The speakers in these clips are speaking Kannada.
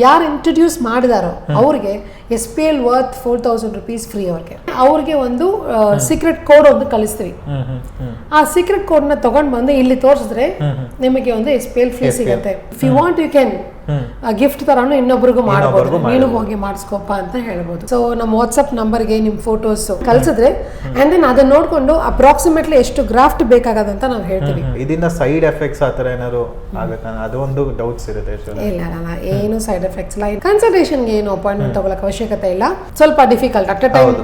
ಯಾರು ಇಂಟ್ರೊಡ್ಯೂಸ್ ಮಾಡಿದಾರೋ ಅವ್ರಿಗೆ SPL ವರ್ತ್ 4,000 rupees ಫ್ರೀ. ಅವ್ರಿಗೆ ಒಂದು ಸೀಕ್ರೆಟ್ ಕೋಡ್ ಒಂದು ಕಳಿಸ್ತೀವಿ. ಆ ಸೀಕ್ರೆಟ್ ಕೋಡ್ನ ತಗೊಂಡು ಬಂದು ಇಲ್ಲಿ ತೋರಿಸಿದ್ರೆ ನಿಮಗೆ ಒಂದು SPL ಫ್ರೀ ಸಿಗುತ್ತೆ. If you want you can gift ತರಾನು ಇನ್ನೊಬ್ರಿಗೂ ಮಾಡಬಹುದು, ನೀನು ಹೋಗಿ ಮಾಡಿಸ್ಕೋಪ ಅಂತ ಹೇಳ್ಬೋದು. ಸೊ ನಮ್ಮ ವಾಟ್ಸ್ಆಪ್ ನಂಬರ್ಗೆ ನಿಮ್ಮ ಫೋಟೋಸ್ ಕಳ್ಸಿದ್ರೆ ಅಂಡ್ ದೆನ್ ಅದನ್ನ ನೋಡ್ಕೊಂಡು ಅಪ್ರಾಕ್ಸಿಮೇಟ್ಲಿ ಎಷ್ಟು ಗ್ರಾಫ್ಟ್ ಬೇಕಾಗದಂತ ನಾವು ಹೇಳ್ತೀವಿ. ಇದರಿಂದ ಸೈಡ್ ಎಫೆಕ್ಟ್ಸ್ ಆತರ ಏನಾದ್ರು ಆಗುತ್ತಾ? ಅದೊಂದು ಡೌಟ್ಸ್ ಇರುತ್ತೆ. ಇಲ್ಲ ಏನು ಸೈಡ್ ಎಫೆಕ್ಟ್ಸ್ ಇಲ್ಲ. ಕನ್ಸಲ್ಟೇಷನ್ಗೆ ಏನು ಅಪಾಯಿಂಟ್ಮೆಂಟ್ ತಗೊಳಕ್ ಅವಶ್ಯಕತೆ ಇಲ್ಲ. ಸ್ವಲ್ಪ ಡಿಫಿಕಲ್ಟ್ ಅಟ್ ಅ ಟೈಮ್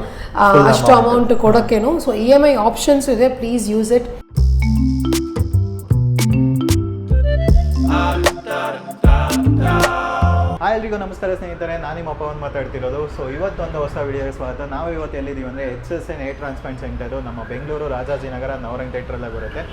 ಅಷ್ಟು ಅಮೌಂಟ್ ಕೊಡೋಕ್ಕೇನು. ಸೊ EMI ಆಪ್ಷನ್ಸ್ ಇದೆ, ಪ್ಲೀಸ್ ಯೂಸ್ ಇಟ್. ಹಾಯ್ ಎಲ್ರಿಗೂ ನಮಸ್ಕಾರ ಸ್ನೇಹಿತರೆ, ನಾನು ನಿಮ್ಮ ಪವನ್ ಮಾತಾಡ್ತಿರೋದು. ಸೊ ಇವತ್ತು ಒಂದು ಹೊಸ ವಿಡಿಯೋಗೆ ಸ್ವಾಗತ. ನಾವು ಇವತ್ತು ಎಲ್ಲಿದ್ದೀವಿ ಅಂದರೆ HSN ಹೇರ್ ಟ್ರಾನ್ಸ್ಪ್ಲಾಂಟ್ ಸೆಂಟರು ನಮ್ಮ ಬೆಂಗಳೂರು ರಾಜಾಜಿನಗರ ನವರಂಗ್ ಥಿಯೇಟ್ರಲ್ಲೇ ಬರುತ್ತೆ.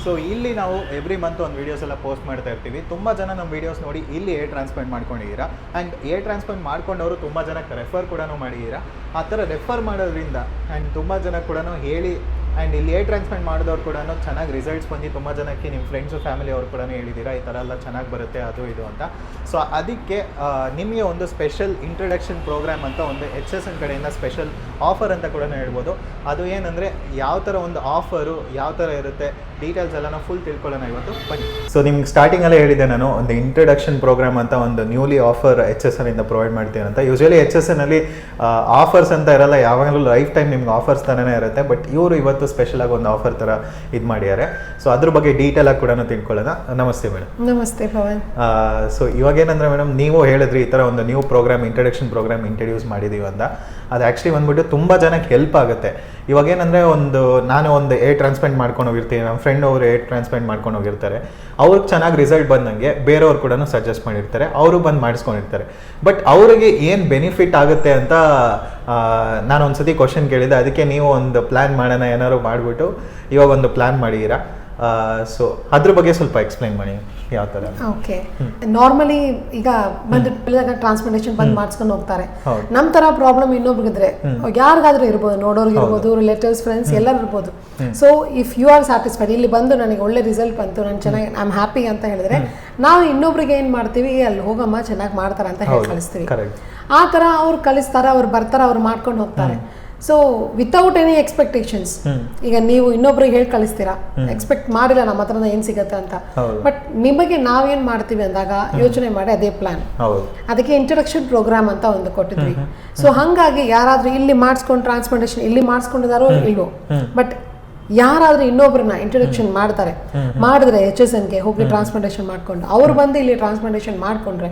ಸೊ ಇಲ್ಲಿ ನಾವು ಎವ್ರಿ ಮಂತ್ ಒಂದು ವೀಡಿಯೋಸ್ ಎಲ್ಲ ಪೋಸ್ಟ್ ಮಾಡ್ತಾ ಇರ್ತೀವಿ. ತುಂಬ ಜನ ನಮ್ಮ ವೀಡಿಯೋಸ್ ನೋಡಿ ಇಲ್ಲಿ ಹೇರ್ ಟ್ರಾನ್ಸ್ಪ್ಲಾಂಟ್ ಮಾಡ್ಕೊಂಡಿದ್ದೀರಾ ಆ್ಯಂಡ್ ಹೇರ್ ಟ್ರಾನ್ಸ್ಪ್ಲಾಂಟ್ ಮಾಡ್ಕೊಂಡವರು ತುಂಬ ಜನಕ್ಕೆ ರೆಫರ್ ಕೂಡ ಮಾಡಿದ್ದೀರಾ. ಆ ಥರ ರೆಫರ್ ಮಾಡೋದ್ರಿಂದ ಆ್ಯಂಡ್ ತುಂಬ ಜನ ಕೂಡ ಹೇಳಿ ಆ್ಯಂಡ್ ಇಲ್ಲಿ ಹೇರ್ ಟ್ರಾನ್ಸ್ಪ್ಲಾಂಟ್ ಮಾಡಿದವ್ರು ಕೂಡ ಚೆನ್ನಾಗಿ ರಿಸಲ್ಟ್ಸ್ ಬಂದು ತುಂಬ ಜನಕ್ಕೆ ನಿಮ್ಮ ಫ್ರೆಂಡ್ಸು ಫ್ಯಾಮಿಲಿ ಅವ್ರು ಕೂಡ ಹೇಳಿದ್ದೀರಾ ಈ ಥರ ಎಲ್ಲ ಚೆನ್ನಾಗಿ ಬರುತ್ತೆ ಅದು ಇದು ಅಂತ. ಸೊ ಅದಕ್ಕೆ ನಿಮಗೆ ಒಂದು ಸ್ಪೆಷಲ್ ಇಂಟ್ರಡಕ್ಷನ್ ಪ್ರೋಗ್ರಾಮ್ ಅಂತ ಒಂದು HSN ಕಡೆಯಿಂದ ಸ್ಪೆಷಲ್ ಆಫರ್ ಅಂತ ಕೂಡ ಹೇಳ್ಬೋದು. ಅದು ಏನಂದರೆ ಯಾವ ಥರ ಒಂದು ಆಫರು ಯಾವ ಥರ ಇರುತ್ತೆ ಡೀಟೇಲ್ಸ್ ಎಲ್ಲ ನಾವು ಫುಲ್ ತಿಳ್ಕೊಳ್ಳೋಣ ಇವತ್ತು, ಬನ್ನಿ. ಸೊ ನಿಮ್ಗೆ ಸ್ಟಾರ್ಟಿಂಗಲ್ಲೇ ಹೇಳಿದೆ ನಾನು ಒಂದು ಇಂಟ್ರಡಕ್ಷನ್ ಪ್ರೋಗ್ರಾಮ್ ಅಂತ ಒಂದು ನ್ಯೂಲಿ ಆಫರ್ HSN ಇಂದ ಪ್ರೊವೈಡ್ ಮಾಡ್ತೀನಿ ಅಂತ. ಯೂಶಲಿ HSN ಅಲ್ಲಿ ಆಫರ್ಸ್ ಅಂತ ಇರಲ್ಲ, ಯಾವಾಗಲೂ ಲೈಫ್ ಟೈಮ್ ನಿಮ್ಗೆ ಆಫರ್ಸ್ ಥರನೇ ಇರುತ್ತೆ. ಬಟ್ ಇವರು ಇವತ್ತು ಸ್ಪೆಷಲ್ ಆಗಿ ಒಂದು ಆಫರ್ ಥರ ಇದು ಮಾಡಿದ್ದಾರೆ. ಸೊ ಅದ್ರ ಬಗ್ಗೆ ಡೀಟೇಲ್ ಆಗಿ ಕೂಡ ತಿಳ್ಕೊಳ್ಳೋಣ. ನಮಸ್ತೆ ಮೇಡಮ್. ನಮಸ್ತೆ ಪವನ್. ಸೊ ಇವಾಗ ಏನಂದ್ರೆ ಮೇಡಮ್, ನೀವು ಹೇಳಿದ್ರಿ ಈ ಥರ ಒಂದು new program introduction program introduce ಮಾಡಿದೀವಿ ಅಂತ. ಅದು ಆ್ಯಕ್ಚುಲಿ ಬಂದ್ಬಿಟ್ಟು ತುಂಬ ಜನಕ್ಕೆ ಹೆಲ್ಪ್ ಆಗುತ್ತೆ. ಇವಾಗ ಏನಂದರೆ ನಾನು ಒಂದು ಹೇರ್ ಟ್ರಾನ್ಸ್ಪ್ಲಾಂಟ್ ಮಾಡ್ಕೊಂಡು ಹೋಗಿರ್ತೀನಿ, ನಮ್ಮ ಫ್ರೆಂಡ್ ಅವರು ಹೇರ್ ಟ್ರಾನ್ಸ್ಪ್ಲಾಂಟ್ ಮಾಡ್ಕೊಂಡು ಹೋಗಿರ್ತಾರೆ. ಅವ್ರಿಗೆ ಚೆನ್ನಾಗಿ ರಿಸಲ್ಟ್ ಬಂದಂಗೆ ಬೇರೆಯವ್ರು ಕೂಡ ಸಜೆಸ್ಟ್ ಮಾಡಿರ್ತಾರೆ, ಅವರು ಬಂದು ಮಾಡಿಸ್ಕೊಂಡಿರ್ತಾರೆ. ಬಟ್ ಅವರಿಗೆ ಏನು ಬೆನಿಫಿಟ್ ಆಗುತ್ತೆ ಅಂತ ನಾನು ಒಂದ್ಸತಿ ಕ್ವಶನ್ ಕೇಳಿದೆ. ಅದಕ್ಕೆ ನೀವು ಒಂದು ಪ್ಲ್ಯಾನ್ ಮಾಡೋಣ ಏನಾದ್ರು ಮಾಡಿಬಿಟ್ಟು ಇವಾಗ ಒಂದು ಪ್ಲ್ಯಾನ್ ಮಾಡಿದ್ದೀರಾ. ಸೊ ಅದ್ರ ಬಗ್ಗೆ ಸ್ವಲ್ಪ ಎಕ್ಸ್ಪ್ಲೈನ್ ಮಾಡಿ ಯಾವ ಥರ. ಓಕೆ, ನಾರ್ಮಲಿ ಈಗ ಬಂದು ಟ್ರಾನ್ಸ್ಪ್ಲಾಂಟೇಷನ್ ಬಂದು ಮಾಡಿಸ್ಕೊಂಡು ಹೋಗ್ತಾರೆ. ನಮ್ಮ ಥರ ಪ್ರಾಬ್ಲಮ್ ಇನ್ನೊಬ್ರಿಗಿದ್ರೆ ಯಾರಿಗಾದ್ರೂ ಇರ್ಬೋದು, ನೋಡೋರ್ಗೆ ಇರ್ಬೋದು, ರಿಲೇಟಿವ್ಸ್ ಫ್ರೆಂಡ್ಸ್ ಎಲ್ಲರೂ ಇರ್ಬೋದು. So if you are satisfied, ಇಲ್ಲಿ ಬಂದು ನನಗೆ ಒಳ್ಳೆ ರಿಸಲ್ಟ್ ಬಂತು, ನಾನು ಚೆನ್ನಾಗಿ ಐ ಆಮ್ ಹ್ಯಾಪಿ ಅಂತ ಹೇಳಿದ್ರೆ ನಾವು ಇನ್ನೊಬ್ರಿಗೆ ಏನು ಮಾಡ್ತೀವಿ, ಅಲ್ಲಿ ಹೋಗಮ್ಮ ಚೆನ್ನಾಗಿ ಮಾಡ್ತಾರೆ ಅಂತ ಹೇಳಿ ಕಳಿಸ್ತೀವಿ. ಆ ಥರ ಅವ್ರು ಕಳಿಸ್ತಾರೆ, ಅವ್ರು ಬರ್ತಾರೆ, ಅವ್ರು ಮಾಡ್ಕೊಂಡು ಹೋಗ್ತಾರೆ. So without any expectations. ಈಗ ನೀವು ಇನ್ನೊಬ್ರಿಗೆ ಹೇಳಿ ಕಳಿಸ್ತೀರಾ, ಎಕ್ಸ್ಪೆಕ್ಟ್ ಮಾಡಿಲ್ಲ ನಮ್ಮ ಹತ್ರ ಏನ್ ಸಿಗತ್ತೆ ಅಂತ. ಬಟ್ ನಿಮಗೆ ನಾವೇನ್ ಮಾಡ್ತೀವಿ ಅಂದಾಗ ಯೋಚನೆ ಮಾಡಿ ಅದೇ ಪ್ಲಾನ್. ಅದಕ್ಕೆ ಇಂಟ್ರಡಕ್ಷನ್ ಪ್ರೋಗ್ರಾಮ್ ಅಂತ ಒಂದು ಕೊಟ್ಟಿದ್ವಿ. ಸೊ ಹಂಗಾಗಿ ಯಾರಾದ್ರೂ ಇಲ್ಲಿ ಮಾಡಿಸ್ಕೊಂಡು ಟ್ರಾನ್ಸ್ಪ್ಲಾಂಟೇಷನ್ ಇಲ್ಲಿ ಮಾಡಿಸ್ಕೊಂಡಿದಾರೋ ಇಲ್ವೋ, ಬಟ್ ಯಾರಾದ್ರೂ ಇನ್ನೊಬ್ರನ್ನ ಇಂಟ್ರೊಡಕ್ಷನ್ ಮಾಡ್ತಾರೆ, ಮಾಡಿದ್ರೆ HSNಗೆ ಹೋಗಿ ಟ್ರಾನ್ಸ್ಪ್ಲಾಂಟೇಷನ್ ಮಾಡ್ಕೊಂಡು ಅವ್ರು ಬಂದು ಇಲ್ಲಿ ಟ್ರಾನ್ಸ್ಪ್ಲಾಂಟೇಷನ್ ಮಾಡ್ಕೊಂಡ್ರೆ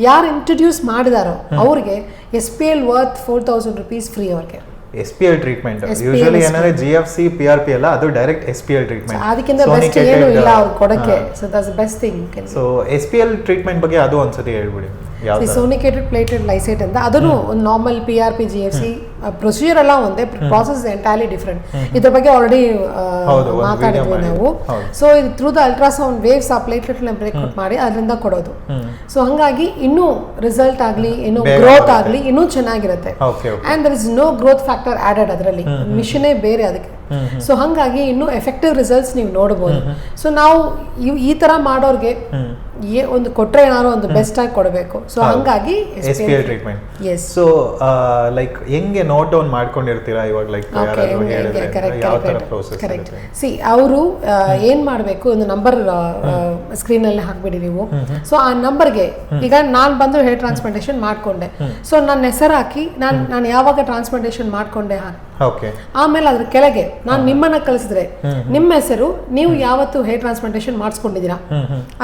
ಯಾರು ಇಂಟ್ರೊಡ್ಯೂಸ್ ಮಾಡಿದಾರೋ ಅವ್ರಿಗೆ SPL ವರ್ತ್ 4,000 rupees ಫ್ರೀ. ಅವ್ರಿಗೆ SPL ಟ್ರೀಟ್ಮೆಂಟ್ ಯೂಶಲಿ ಏನಂದ್ರೆ GFC PRP ಅಲ್ಲ, ಅದು ಡೈರೆಕ್ಟ್ SPL ಟ್ರೀಟ್ಮೆಂಟ್. ಅದಕ್ಕಿಂತ ಬೆಸ್ಟ್ ಏನು ಇಲ್ಲ ಅವ್ರು ಕೊಡಕ್ಕೆ. So that's the best thing. So SPL treatment ಬಗ್ಗೆ ಅದು ಒಂದ್ಸತಿ ಹೇಳ್ಬಿಡಿ. ಸೋನಿಕೇಟೆಡ್ ಪ್ಲೇಟೆಡ್ ಲೈಸೇಟ್ ಅಂತ, ಅದನ್ನು ಒಂದು ನಾರ್ಮಲ್ PRP GFC ಪ್ರೊಸೀಜರ್ ಎಲ್ಲ ಒಂದೇ, ಪ್ರಾಸೆಸ್ ಎಂಟೈರ್ಲಿ ಡಿಫ್ರೆಂಟ್. ಇದ್ರ ಬಗ್ಗೆ ಆಲ್ರೆಡಿ ಮಾತಾಡಿದ್ವಿ ನಾವು. ಸೊ ಇದು ಥ್ರೂ ದ ಅಲ್ಟ್ರಾಸೌಂಡ್ ವೇವ್ಸ್ ಆ ಪ್ಲೇಟ್ಲೆಟ್ ಬ್ರೇಕ್ ಮಾಡಿ ಅದರಿಂದ ಕೊಡೋದು. ಸೊ ಹಂಗಾಗಿ ಇನ್ನೂ ರಿಸಲ್ಟ್ ಆಗಲಿ, ಇನ್ನೂ ಗ್ರೋತ್ ಆಗಲಿ ಇನ್ನೂ ಚೆನ್ನಾಗಿರುತ್ತೆ. And there is no growth factor added ಅದರಲ್ಲಿ, ಮಿಷನೇ ಬೇರೆ ಅದಕ್ಕೆ. ಸೊ ಹಂಗಾಗಿ ಇನ್ನೂ ಎಫೆಕ್ಟಿವ್ ರಿಸಲ್ಟ್ಸ್ ನೀವು ನೋಡಬಹುದು. ಸೊ ನಾವು ಈ ತರ ಮಾಡೋರ್ಗೆ ಒಂದು ಕೊಟ್ರೆ ಏನಾದ್ರು ಒಂದು ಬೆಸ್ಟ್ ಆಗಿ ಕೊಡಬೇಕು. ಸೊ ಹಂಗಾಗಿ SPL treatment. Yes. So like ಹೆಂಗೆ ನೋಟ್ ಡೌನ್ ಮಾಡ್ಕೊಂಡಿರ್ತೀರಾ ಇವಾಗ? Like correct. ಸಿ ಅವರು ಏನ್ ಮಾಡ್ಬೇಕು, ಒಂದು ನಂಬರ್ ಸ್ಕ್ರೀನ್ ಅಲ್ಲಿ ಹಾಕ್ಬಿಡಿ ನೀವು. ಸೊ ಆ ನಂಬರ್ಗೆ ಈಗ ನಾನ್ ಬಂದು ಹೇರ್ ಟ್ರಾನ್ಸ್ಪ್ಲಾಂಟೇಷನ್ ಮಾಡ್ಕೊಂಡೆ, ಸೊ ನನ್ನ ಹೆಸರು ಹಾಕಿ ನಾನು ಯಾವಾಗ ಟ್ರಾನ್ಸ್ಪ್ಲಾಂಟೇಷನ್ ಮಾಡ್ಕೊಂಡೆ ಹಾಕಿ, ಆಮೇಲೆ ಅದ್ರ ಕೆಳಗೆ ನಾನು ನಿಮ್ಮನ್ನ ಕಳಿಸಿದ್ರೆ ನಿಮ್ಮ ಹೆಸರು, ನೀವು ಯಾವತ್ತು ಹೇರ್ ಟ್ರಾನ್ಸ್ಪ್ಲಾಂಟೇಷನ್ ಮಾಡಿಸ್ಕೊಂಡಿದ್ದೀರಾ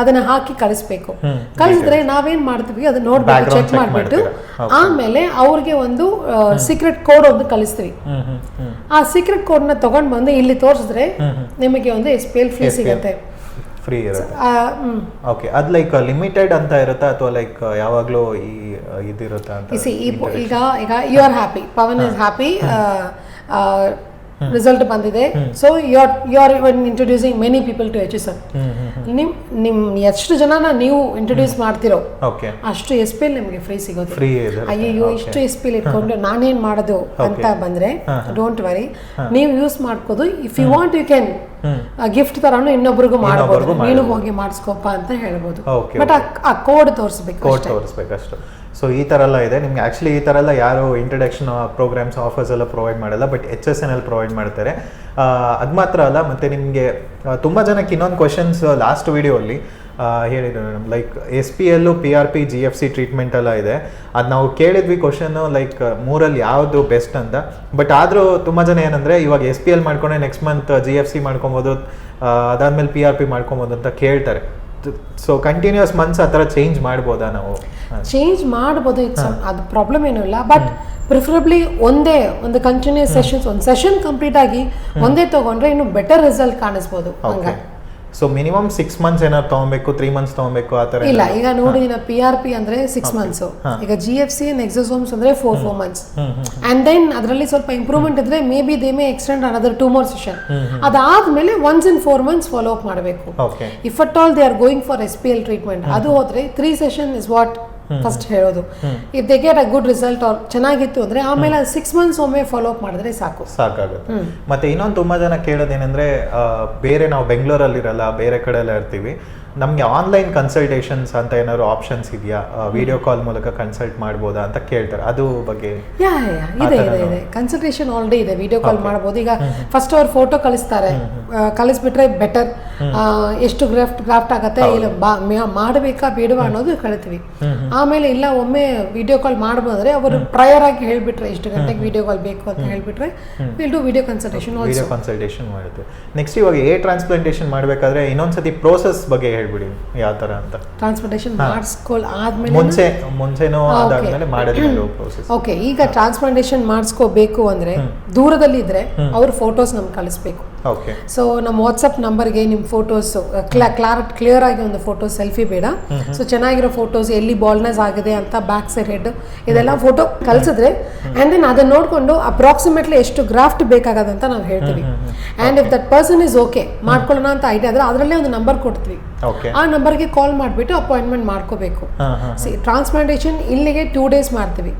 ಅದನ್ನ ಹಾಕಿ ಕಳಿಸ್ಬೇಕು. ಕಳಿಸಿದ್ರೆ ನಾವೇನ್ ಮಾಡ್ತೀವಿ ಅದನ್ನ ನೋಡ್ಬೇಕು, ಚೆಕ್ ಮಾಡ್ಬಿಟ್ಟು ಆಮೇಲೆ ಅವ್ರಿಗೆ ಒಂದು ಸೀಕ್ರೆಟ್ ಕೋಡ್ ಒಂದು ಕಳಿಸ್ತೀವಿ. ಆ ಸೀಕ್ರೆಟ್ ಕೋಡ್ ನ ತಗೊಂಡ್ ಬಂದು ಇಲ್ಲಿ ತೋರಿಸಿದ್ರೆ ನಿಮಗೆ ಒಂದು SPL ಫ್ರೀ ಸಿಗುತ್ತೆ. ಫ್ರೀ ಇರುತ್ತೆ. ಓಕೆ, ಅದು ಲೈಕ್ ಲಿಮಿಟೆಡ್ ಅಂತ ಇರುತ್ತಾ ಅಥವಾ ಲೈಕ್ ಯಾವಾಗಲೂ ಇದಿರುತ್ತಾ ಅಂತ? ಈಗ you are happy, Pavan is happy, result ಬಂದಿದೆ. So you are introducing many people to HSN. ನಿಮ್ ಎಷ್ಟು ಜನನ ನೀವು ಇಂಟ್ರೊಡ್ಯೂಸ್ ಮಾಡ್ತಿರೋ ಅಷ್ಟು SPL ನಿಮಗೆ ಫ್ರೀ ಸಿಗೋದು. ಅಯ್ಯೋ ಇಷ್ಟು SPL ಇಟ್ಕೊಂಡು ನಾನೇನ್ ಮಾಡೋದು ಅಂತ ಬಂದ್ರೆ ಡೋಂಟ್ ವರಿ, ನೀವು ಯೂಸ್ ಮಾಡ್ಕೋದು. If you want you can gift ತರಾನು ಇನ್ನೊಬ್ರಿಗೂ ಮಾಡಬಹುದು, ನೀನು ಹೋಗಿ ಮಾಡಿಸ್ಕೋಪ ಅಂತ ಹೇಳ್ಬೋದು. ಬಟ್ ಆ ಕೋಡ್ ತೋರಿಸ್ಬೇಕು ಅಷ್ಟು. ಸೊ ಈ ಥರ ಎಲ್ಲ ಇದೆ ನಿಮ್ಗೆ. ಆ್ಯಕ್ಚುಲಿ ಈ ಥರ ಎಲ್ಲ ಯಾರು ಇಂಟ್ರಡಕ್ಷನ್ ಪ್ರೋಗ್ರಾಮ್ಸ್ ಆಫರ್ಸ್ ಎಲ್ಲ ಪ್ರೊವೈಡ್ ಮಾಡಲ್ಲ, ಬಟ್ HSN ಅಲ್ಲಿ ಪ್ರೊವೈಡ್ ಮಾಡ್ತಾರೆ. ಅದು ಮಾತ್ರ ಅಲ್ಲ, ಮತ್ತು ನಿಮಗೆ ತುಂಬ ಜನಕ್ಕೆ ಇನ್ನೊಂದು ಕ್ವಶನ್ಸ್ ಲಾಸ್ಟ್ ವಿಡಿಯೋಲ್ಲಿ ಹೇಳಿದ್ರು madam, like SPL PRP GFC treatment ಎಲ್ಲ ಇದೆ. ಅದು ನಾವು ಕೇಳಿದ್ವಿ ಕ್ವಶನ್ನು, ಲೈಕ್ ಮೂರಲ್ಲಿ ಯಾವುದು ಬೆಸ್ಟ್ ಅಂತ. ಬಟ್ ಆದರೂ ತುಂಬ ಜನ ಏನಂದರೆ ಇವಾಗ SPL ಮಾಡ್ಕೊಂಡ್ರೆ ನೆಕ್ಸ್ಟ್ ಮಂತ್ GFC ಮಾಡ್ಕೊಬೋದು, ಅದಾದಮೇಲೆ PRP ಮಾಡ್ಕೊಬೋದು ಅಂತ ಕೇಳ್ತಾರೆ. ಸೊ ಕಂಟಿನ್ಯೂಸ್ ಮಂತ್ಸ್ ಆ ಥರ ಚೇಂಜ್ ಮಾಡ್ಬೋದಾ ನಾವು? ಚೇಂಜ್ ಮಾಡ್ಬೋದು, ಅದು ಪ್ರಾಬ್ಲಮ್ ಏನೂ ಇಲ್ಲ. ಬಟ್ ಪ್ರಿಫರಬ್ಲಿ ಒಂದೇ ಒಂದು ಕಂಟಿನ್ಯೂಸ್ ಸೆಷನ್ಸ್, ಒಂದು ಸೆಷನ್ ಕಂಪ್ಲೀಟ್ ಆಗಿ ಒಂದೇ ತಗೊಂಡ್ರೆ ಇನ್ನು ಬೆಟರ್ ರಿಸಲ್ಟ್ ಕಾಣಿಸ್ಬೋದು. ಹಂಗಾಗಿ ಸೊ ಮಿನಿಮಮ್ 6 months ಏನಾದ್ರು ತಗೊಬೇಕು, 3 months ತಗೊಬೇಕು ಆ ಥರ ಇಲ್ಲ. ಈಗ ನೋಡಿ, PRP ಅಂದ್ರೆ 6 months, ಈಗ GFC ಎಕ್ಸೋಸೋಮ್ಸ್ ಅಂದ್ರೆ 4 months. ಅಂಡ್ ದೆನ್ ಅದರಲ್ಲಿ ಸ್ವಲ್ಪ ಇಂಪ್ರೂವ್ಮೆಂಟ್ ಇದ್ರೆ maybe they may extend another 2 more session. ಅದಾದ್ಮೇಲೆ once in 4 months follow up ಮಾಡಬೇಕು. If at all they are going for SPL treatment, ಅದು ಹೋದ್ರೆ 3 session ಇಸ್ ವಾಟ್ ಫಸ್ಟ್ ಹೇಳೋದು. If they get a good result ಅವ್ರು ಚೆನ್ನಾಗಿತ್ತು ಅಂದ್ರೆ ಆಮೇಲೆ 6 months ಒಮ್ಮೆ ಫಾಲೋ ಅಪ್ ಮಾಡಿದ್ರೆ ಸಾಕಾಗುತ್ತೆ. ಮತ್ತೆ ಇನ್ನೊಂದು ತುಂಬಾ ಜನ ಕೇಳೋದೇನೆಂದ್ರೆ, ಬೇರೆ ನಾವು ಬೆಂಗಳೂರಲ್ಲಿರಲ್ಲ, ಬೇರೆ ಕಡೆ ಎಲ್ಲ ಇರ್ತೀವಿ, ನಮಗೆ ಆನ್ಲೈನ್ ಕನ್ಸಲ್ಟೇಷನ್ಸ್ ಅಂತ ಏನಾದ್ರು ಆಪ್ಷನ್ಸ್ ಇದೆಯಾ, ವಿಡಿಯೋ ಕಾಲ್ ಮೂಲಕ ಕನ್ಸಲ್ಟ್ ಮಾಡ್ಬೋದಾ ಅಂತ ಕೇಳ್ತಾರೆ. ಅದು ಬಗ್ಗೆ ಇದೆ ಕನ್ಸಲ್ಟೇಷನ್ ಆಲ್ರೆಡಿ ಇದೆ, ವಿಡಿಯೋ ಕಾಲ್ ಮಾಡ್ಬೋದು. ಈಗ ಫಸ್ಟ್ ಅವ್ರು ಫೋಟೋ ಕಳಿಸ್ತಾರೆ, ಕಳಿಸ್ಬಿಟ್ರೆ ಬೆಟರ್. ಎಷ್ಟು ಗ್ರಾಫ್ಟ್ ಆಗತ್ತೆ, ಇಲ್ಲ ಮಾಡಬೇಕಾ ಬೇಡವಾ ಅನ್ನೋದು ಕಳಿತೀವಿ. ಆಮೇಲೆ ಇಲ್ಲ ಒಮ್ಮೆ ವಿಡಿಯೋ ಕಾಲ್ ಮಾಡ್ಬೋದ್ರೆ ಅವರು ಪ್ರಯರ್ ಆಗಿ ಹೇಳ್ಬಿಟ್ರೆ ಎಷ್ಟು ಗಂಟೆಗೆ ವಿಡಿಯೋ ಕಾಲ್ ಬೇಕು ಅಂತ ಹೇಳ್ಬಿಟ್ರೆ ವಿಲ್ ಡೂ ವಿಡಿಯೋ ಕನ್ಸಲ್ಟೇಷನ್ ಮಾಡುತ್ತೆ. ನೆಕ್ಸ್ಟ್ ಇವಾಗ ಟ್ರಾನ್ಸ್ಪ್ಲಾಂಟೇಷನ್ ಮಾಡಬೇಕಾದ್ರೆ ಇನ್ನೊಂದ್ಸತಿ ಪ್ರೋಸೆಸ್ ಬಗ್ಗೆ ಹೇಳ್ಬಿಡಿ, ಯಾವ ತರ ಅಂತ. ಟ್ರಾನ್ಸ್ಪ್ಲಾಂಟೇಷನ್ ಮಾಡಿಸ್ಕೊಳ್ಳಾದ್ಮೇಲೆ ಮುಂಚೆನೋ ಅದಾದ್ಮೇಲೆ ಮಾಡಿದ್ಮೇಲೆ ಪ್ರೋಸೆಸ್. ಓಕೆ, ಈಗ ಟ್ರಾನ್ಸ್ಪ್ಲಾಂಟೇಷನ್ ಮಾಡಿಸ್ಕೋಬೇಕು ಅಂದ್ರೆ ದೂರದಲ್ಲಿ ಇದ್ರೆ ಅವ್ರ ಫೋಟೋಸ್ ನಮ್ಗೆ ಕಳಿಸ್ಬೇಕು. ಸೊ ನಮ್ಮ ವಾಟ್ಸಪ್ ನಂಬರ್ಗೆ ನಿಮ್ಮ ಫೋಟೋಸ್ ಕ್ಲಿಯರ್ ಆಗಿ ಒಂದು ಫೋಟೋ, ಸೆಲ್ಫಿ ಬೇಡ. ಸೊ ಚೆನ್ನಾಗಿರೋ ಫೋಟೋಸ್, ಎಲ್ಲಿ ಬಾಲ್ನೆಸ್ ಆಗಿದೆ ಅಂತ, ಬ್ಯಾಕ್ ಸೈಡ್ ಹೆಡ್ ಇದೆಲ್ಲ ಫೋಟೋ ಕಳಿಸಿದ್ರೆ ಅಂಡ್ ದೆನ್ ಅದನ್ನ ನೋಡ್ಕೊಂಡು ಅಪ್ರಾಕ್ಸಿಮೇಟ್ಲಿ ಎಷ್ಟು ಗ್ರಾಫ್ಟ್ ಬೇಕಾಗದಂತ ನಾವು ಹೇಳ್ತೀವಿ. And if that person is okay ಮಾಡ್ಕೊಳ್ಳೋಣ ಅಂತ ಐಡಿಯಾ ಆದ್ರೆ ಅದರಲ್ಲೇ ಒಂದು ನಂಬರ್ ಕೊಡ್ತೀವಿ. ಆ ನಂಬರ್ಗೆ ಕಾಲ್ ಮಾಡಿಬಿಟ್ಟು ಅಪಾಯಿಂಟ್ಮೆಂಟ್ ಮಾಡ್ಕೋಬೇಕು. ಟ್ರಾನ್ಸ್ಪ್ಲಾಂಟೇಷನ್ ಇಲ್ಲಿಗೆ 2 days ಮಾಡ್ತೀವಿ.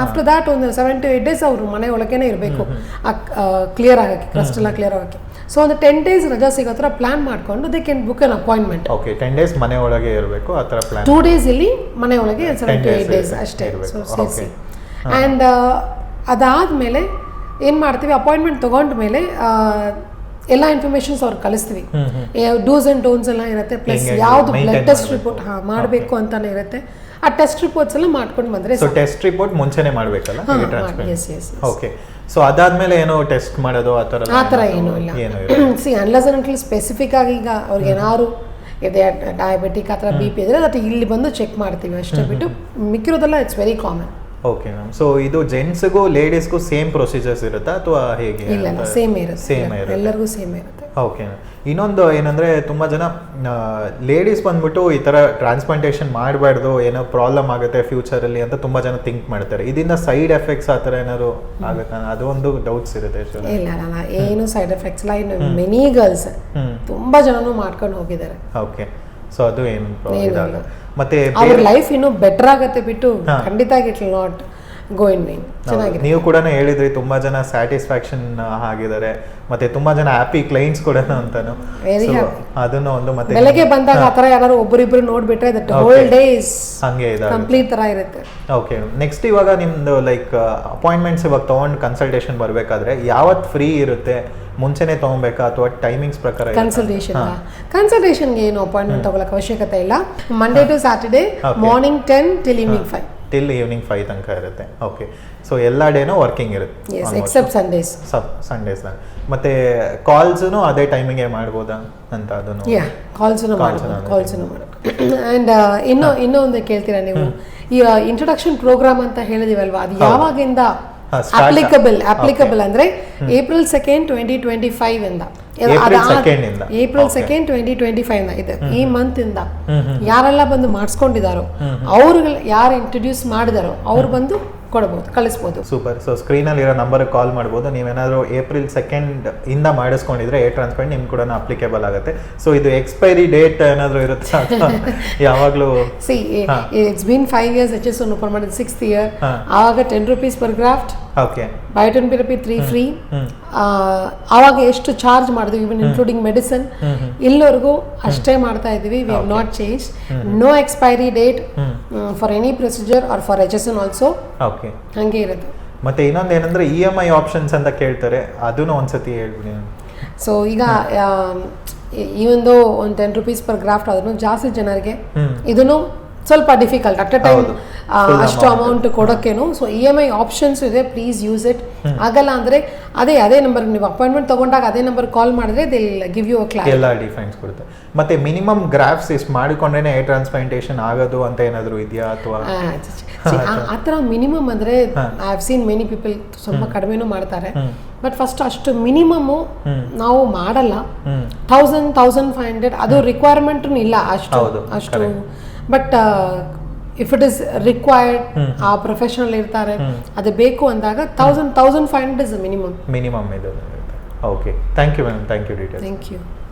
ಆಫ್ಟರ್ ದಾಟ್ ಒಂದು 7 to 8 days ಅವರು ಮನೆ ಒಳಗೇನೆ ಇರಬೇಕು, ಕ್ಲಿಯರ್ ಆಗಕ್ಕೆ, ಕ್ರಸ್ಟ್ ಎಲ್ಲ ಕ್ಲಿಯರ್ ಆಗಕ್ಕೆ. ಸೊ ಒಂದು 10 days ರಜಾ ಸಿಗೋ ಥರ ಪ್ಲಾನ್ ಮಾಡ್ಕೊಂಡು they can book an appointment. 10 days ಮನೆ ಒಳಗೆ ಇರಬೇಕು ಆ ಥರ ಪ್ಲಾನ್. 2 days ಇಲ್ಲಿ, ಮನೆ ಒಳಗೆ 7 to 8 days ಅಷ್ಟೇ. ಸೊ ಸೇರಿಸಿ ಆ್ಯಂಡ್ ಅದಾದಮೇಲೆ ಏನು ಮಾಡ್ತೀವಿ, ಅಪಾಯಿಂಟ್ಮೆಂಟ್ ತೊಗೊಂಡ್ಮೇಲೆ ಎಲ್ಲ ಇನ್ಫಾರ್ಮೇಶನ್ಸ್ ಅವ್ರು ಕಳಿಸ್ತೀವಿ. ಡೂಸ್ ಆ್ಯಂಡ್ ಡೋನ್ಸ್ ಎಲ್ಲ ಇರುತ್ತೆ, ಪ್ಲಸ್ ಯಾವುದು ಬ್ಲಡ್ ಟೆಸ್ಟ್ ರಿಪೋರ್ಟ್ ಮಾಡಬೇಕು ಅಂತಾನೆ ಇರುತ್ತೆ. ಆ ಟೆಸ್ಟ್ ರಿಪೋರ್ಟ್ಸ್ ಎಲ್ಲ ಮಾಡ್ಕೊಂಡು ಬಂದ್ರೆ, ಸೊ ಟೆಸ್ಟ್ ರಿಪೋರ್ಟ್ ಮುಂಚೆನೆ ಮಾಡಬೇಕಲ್ಲ. ಓಕೆ, ಸೊ ಅದಾದ್ಮೇಲೆ ಏನೋ ಟೆಸ್ಟ್ ಮಾಡೋದು ಆ ಥರ ಏನೂ ಇಲ್ಲ. C unless and until specific ಆಗಿ ಈಗ ಅವ್ರಿಗೆ ಏನಾದ್ರು ಇದೆ ಡಯಾಬಿಟಿಕ್ ಆ ಥರ BP ಇದ್ರೆ ಅದು ಇಲ್ಲಿ ಬಂದು ಚೆಕ್ ಮಾಡ್ತೀವಿ ಅಷ್ಟೇ ಬಿಟ್ಟು ಮಿಕ್ಕಿರೋದೆಲ್ಲ it's very common. Okay ma'am. So ಇದು ಜೆಂಟ್ಸ್ಗೂ ಲೇಡೀಸ್ಗೂ ಸೇಮ್ ಪ್ರೊಸೀಜರ್ಸ್ ಇರುತ್ತಾ ಅಥವಾ ಹೇಗೆ? ಇಲ್ಲ, ಸೇಮ್ ಇರುತ್ತೆ, ಎಲ್ಲರಿಗೂ ಸೇಮ್ ಇರುತ್ತೆ. ಓಕೆ. ಇನ್ನೊಂದು ಏನಂದರೆ, ತುಂಬ ಜನ ಲೇಡೀಸ್ ಬಂದ್ಬಿಟ್ಟು ಈ ಥರ ಟ್ರಾನ್ಸ್ಪ್ಲಾಂಟೇಷನ್ ಮಾಡಬಾರ್ದು, ಏನೋ ಪ್ರಾಬ್ಲಮ್ ಆಗುತ್ತೆ ಫ್ಯೂಚರಲ್ಲಿ ಅಂತ ತುಂಬ ಜನ ಥಿಂಕ್ ಮಾಡ್ತಾರೆ. ಇದರಿಂದ ಸೈಡ್ ಎಫೆಕ್ಟ್ಸ್ ಆ ಥರ ಏನಾದ್ರು ಆಗುತ್ತಾ? ಅದು ಒಂದು ಡೌಟ್ಸ್ ಇರುತ್ತೆ. ಇಲ್ಲ, ಏನು ಸೈಡ್ ಎಫೆಕ್ಟ್ಸ್ ಇಲ್ಲ. ಇನ್ನು ಮೆನಿ ಗರ್ಲ್ಸ್ ತುಂಬ ಜನನು ಮಾಡ್ಕೊಂಡು ಹೋಗಿದ್ದಾರೆ. ಓಕೆ, ಸೊ ಅದು ಏನು ಪ್ರಾಬ್ಲಮ್ ಮತ್ತೆ ಅವ್ರ ಲೈಫ್ ಇನ್ನೂ ಬೆಟರ್ ಆಗತ್ತೆ ಬಿಟ್ಟು ಖಂಡಿತ it will not go in vain. ಚೆನ್ನಾಗಿದೆ. ನೀವು ಕೂಡ ಹೇಳಿದ್ರಿ ತುಂಬಾ ಜನ ಸ್ಯಾಟಿಸ್ಫ್ಯಾಕ್ಷನ್ ಆಗಿದ್ದಾರೆ, ಮತ್ತೆ ತುಂಬಾ ಜನ ಹ್ಯಾಪಿ ಕ್ಲೈಂಟ್ಸ್ ಕೂಡ ಅಂತಾನು. ಅದನ್ನು ಒಂದು ಮತ್ತೆ ಬೆಳಗ್ಗೆ ಬಂದಾಗ ಆತರ ಯಾರು ಒಬ್ಬರಿಬ್ರು ನೋಡ್ಬಿಟ್ರೆ ದಟ್ ಹೋಲ್ ಡೇ ಇಸ್ ಹಂಗೆ ಇದೆ, ಕಂಪ್ಲೀಟ್ ತರ ಇರುತ್ತೆ. ಓಕೆ. ನೆಕ್ಸ್ಟ್ ಇವಾಗ ನಿಮ್ದು ಲೈಕ್ ಅಪಾಯಿಂಟ್ಮೆಂಟ್ಸ್ ಇವಾಗ ತಗೊಂಡು ಕನ್ಸಲ್ಟೇಷನ್ ಬರಬೇಕಾದ್ರೆ ಯಾವತ್ತು ಫ್ರೀ ಇರುತ್ತೆ? ಮುಂಚೆನೆ ತಗೊಬೇಕಾ ಅಥವಾ ಟೈಮಿಂಗ್ಸ್ ಪ್ರಕಾರ? ಕನ್ಸಲ್ಟೇಷನ್ಗೆ ಏನು ಅಪಾಯಿಂಟ್ಮೆಂಟ್ ತಗೊಳ್ಳೋಕೆ ಅವಶ್ಯಕತೆ ಇಲ್ಲ. Monday to Saturday morning 10 till evening 5. Till evening 5 ತನಕ ಇರುತ್ತೆ. ಓಕೆ. ಸೊ ಎಲ್ಲ ಡೇನೂ ವರ್ಕಿಂಗ್ ಇರುತ್ತೆ ಎಕ್ಸೆಪ್ಟ್ ಸಂಡೇಸ್. ಮತ್ತೆ ಕಾಲ್ಸ್ನು ಅದೇ ಟೈಮಿಂಗ್ಗೆ ಮಾಡ್ಬೋದಾ ಅಂತ? ಅದನ್ನು ಕಾಲ್ಸ್ನು ಮಾಡ್ಬೋದು. ಆ್ಯಂಡ್ ಇನ್ನೂ ಒಂದು ಕೇಳ್ತೀರಾ ನೀವು, ಈ ಇಂಟ್ರೊಡಕ್ಷನ್ ಪ್ರೋಗ್ರಾಮ್ ಅಂತ ಹೇಳಿದಿವಲ್ವಾ, ಅದು ಯಾವಾಗಿಂದ ಅಪ್ಲಿಕಬಲ್ ಅಂದ್ರೆ April 2nd, 2025 ಇಂದ, April 2nd, 2025 ಇದೆ. ಈ ಮಂತ್ ಇಂದ ಯಾರೆಲ್ಲ ಬಂದು ಮಾಡಿಸ್ಕೊಂಡಿದಾರೋ, ಅವ್ರಿಗೆ ಯಾರು ಇಂಟ್ರೊಡ್ಯೂಸ್ ಮಾಡಿದಾರೋ ಅವ್ರು ಬಂದು ಕೊಡ್ಬೋದು, ಕಳಿಸ್ಬೋದು. ಸೂಪರ್. ಸೊ ಸ್ಕ್ರೀನಲ್ಲಿರೋ ನಂಬರ್ಗೆ ಕಾಲ್ ಮಾಡ್ಬೋದು. ನೀವೇನಾದರೂ April 2 ಇಂದ ಮಾಡಿಸ್ಕೊಂಡಿದ್ರೆ ಏರ್ ಟ್ರಾನ್ಸ್ಪ್ಲಾಂಟ್ ನಿಮ್ಗೆ ಕೂಡ ಅಪ್ಲಿಕೇಬಲ್ ಆಗುತ್ತೆ. ಸೊ ಇದು ಎಕ್ಸ್ಪೈರಿ ಡೇಟ್ ಏನಾದರೂ ಇರುತ್ತೆ ಅಥವಾ ಯಾವಾಗಲೂ? See it's been 5 years HSO open ಮಾಡಿದ 6th year. ಆವಾಗ 10 rupees per graft, okay, biotherapy 3 free. ಆವಾಗ ಎಷ್ಟು ಚಾರ್ಜ್ ಮಾಡಿದ್ವಿ ಇವನ್ ಇನ್ಕ್ಲೂಡಿಂಗ್ ಮೆಡಿಸಿನ್, ಇಲ್ಲಿವರೆಗೂ ಅಷ್ಟೇ ಮಾಡ್ತಾ ಇದೀವಿ. We have not change. No expiry date for any procedure or for HSN also. Okay, ಹಂಗೆ ಇರುತ್ತೆ. ಮತ್ತೆ ಇನ್ನೊಂದು ಏನಂದ್ರೆ EMI ಆಪ್ಷನ್ಸ್ ಅಂತ ಕೇಳ್ತಾರೆ, ಅದನ್ನು ಒಂದ್ಸತಿ ಹೇಳ್ಬಿಡಿ. ಸೊ ಈಗ ಈ ಒಂದು 10 rupees per graft ಅದನ್ನು ಜಾಸ್ತಿ ಜನರಿಗೆ ಇದನ್ನು ಸ್ವಲ್ಪ ಡಿಫಿಕಲ್ಟ್ ಅಟ್ ಅ ಟೈಮ್ ಅಷ್ಟು ಅಮೌಂಟ್ ಕೊಡೋಕ್ಕೇನು. ಸೊ EMI ಆಪ್ಷನ್ಸ್ ಇದೆ, ಪ್ಲೀಸ್ ಯೂಸ್ ಇಟ್. ಆಗಲ್ಲ ಅಂದರೆ ಅದೇ ನಂಬರ್ ನೀವು ಅಪಾಯಿಂಟ್ಮೆಂಟ್ ತಗೊಂಡಾಗ ಅದೇ ನಂಬರ್ ಕಾಲ್ ಮಾಡಿದ್ರೆ they give you a clarity. ಎಲ್ಲ ಡಿಫೈನ್ಸ್ ಕೊಡುತ್ತೆ. ಮತ್ತೆ ಮಿನಿಮಮ್ ಗ್ರಾಫ್ಸ್ ಎಷ್ಟು ಮಾಡಿಕೊಂಡ್ರೇನೆ ಏರ್ ಟ್ರಾನ್ಸ್ಪ್ಲಾಂಟೇಷನ್ ಆಗೋದು ಅಂತ ಏನಾದರೂ ಇದೆಯಾ ಅಥವಾ ಆ ಥರ ಮಿನಿಮಮ್ ಅಂದರೆ I have seen many people ಸ್ವಲ್ಪ ಕಡಿಮೆನೂ ಮಾಡ್ತಾರೆ. ಬಟ್ ಫಸ್ಟ್ ಅಷ್ಟು ಮಿನಿಮಮ್ಮು ನಾವು ಮಾಡಲ್ಲ. 1,500 ಅದು ರಿಕ್ವೈರ್ಮೆಂಟ್ ಇಲ್ಲ ಅಷ್ಟು. But if it is required, ಆ ಪ್ರೊಫೆಷನಲ್ ಇರ್ತಾರೆ, ಅದು ಬೇಕು ಅಂದಾಗ 1,500 ಇಸ್ ಮಿನಿಮಮ್. ಇದು. Okay, thank you ma'am, thank you details. Thank you.